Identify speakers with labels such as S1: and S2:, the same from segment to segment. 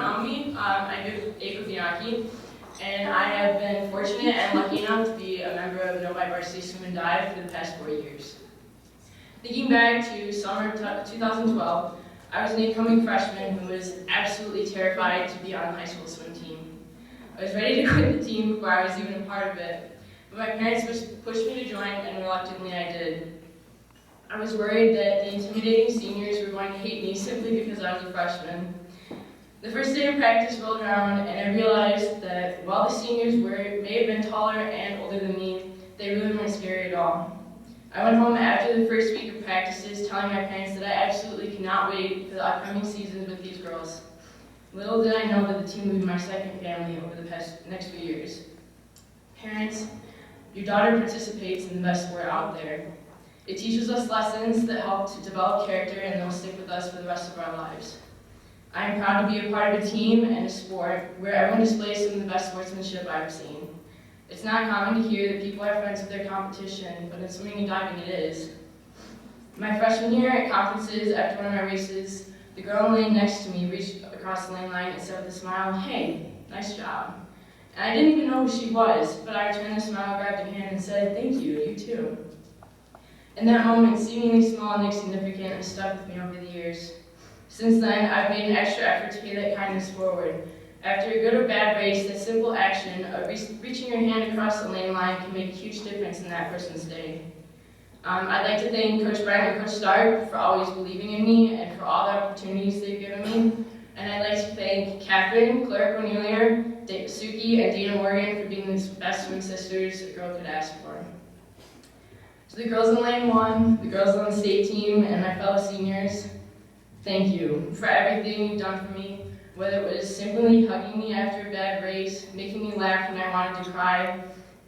S1: know me, I do Eiko Bianchi, and I have been fortunate and lucky enough to be a member of Novi Varsity Swim and Dive for the past 4 years. Thinking back to summer 2012, I was an incoming freshman who was absolutely terrified to be on the high school swim team. I was ready to quit the team before I was even a part of it, but my parents pushed me to join, and reluctantly I did. I was worried that the intimidating seniors were going to hate me simply because I was a freshman. The first day of practice rolled around, and I realized that while the seniors may have been taller and older than me, they really weren't scary at all. I went home after the first week of practices telling my parents that I absolutely could not wait for the upcoming seasons with these girls. Little did I know that the team would be my second family over the next few years. Parents, your daughter participates in the best sport out there. It teaches us lessons that help to develop character, and they'll stick with us for the rest of our lives. I am proud to be a part of a team and a sport where everyone displays some of the best sportsmanship I've seen. It's not common to hear that people are friends with their competition, but in swimming and diving it is. My freshman year at conferences, after one of my races, the girl in the lane next to me reached across the lane line and said with a smile, "Hey, nice job." And I didn't even know who she was, but I returned the smile, grabbed her hand, and said, "Thank you, you too." In that moment, seemingly small and insignificant, has stuck with me over the years. Since then, I've made an extra effort to pay that kindness forward. After a good or bad race, that simple action of reaching your hand across the lane line can make a huge difference in that person's day. I'd like to thank Coach Brent and Coach Stark for always believing in me and for all the opportunities they've given me. And I'd like to thank Catherine, Claire Cornelia, Suki, and Dana Morgan for being the best swim sisters a girl could ask for. To the girls in Lane 1, the girls on the state team, and my fellow seniors, thank you for everything you've done for me, whether it was simply hugging me after a bad race, making me laugh when I wanted to cry,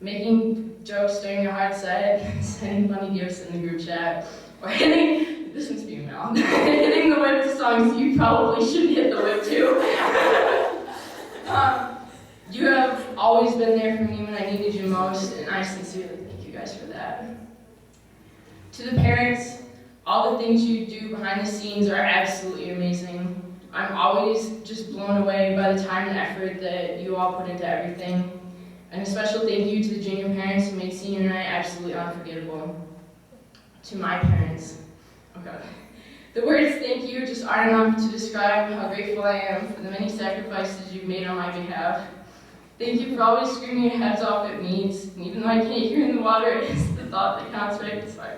S1: making jokes during a hard set, sending funny gifts in the group chat, or hitting, this one's female, hitting the whip to songs you probably should hit the whip to. You have always been there for me when I needed you most, and I sincerely thank you guys for that. To the parents, all the things you do behind the scenes are absolutely amazing. I'm always just blown away by the time and effort that you all put into everything. And a special thank you to the junior parents who made senior night absolutely unforgettable. To my parents, okay. The words thank you just aren't enough to describe how grateful I am for the many sacrifices you've made on my behalf. Thank you for always screaming your heads off at meets, and even though I can't hear in the water, it's the thought that counts, right? Sorry.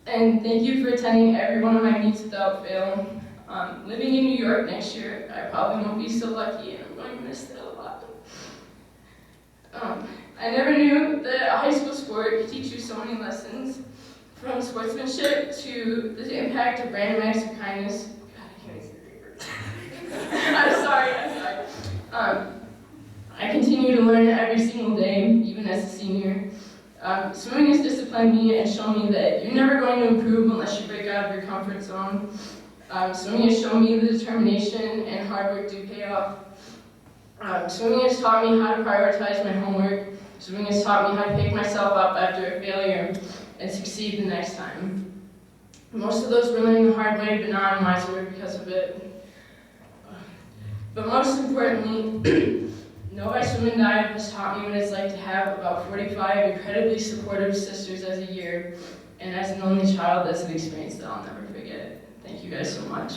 S1: And thank you for attending every one of my meets without fail. Living in New York next year, I probably won't be so lucky, and I'm going to miss that a lot. I never knew that a high school sport could teach you so many lessons, from sportsmanship to the impact of random acts of kindness. God, I can't see the paper. I'm sorry. I continue to learn every single day, even as a senior. Swimming has disciplined me and shown me that you're never going to improve unless you break out of your comfort zone. Swimming has shown me the determination and hard work do pay off. Swimming has taught me how to prioritize my homework. Swimming has taught me how to pick myself up after a failure and succeed the next time. Most of those were learning the hard way, but now I'm wiser because of it. But most importantly, Novi Swim and Dive has taught me what it's like to have about 45 incredibly supportive sisters as a year, and as an only child, that's an experience that I'll never forget. Thank you guys so much.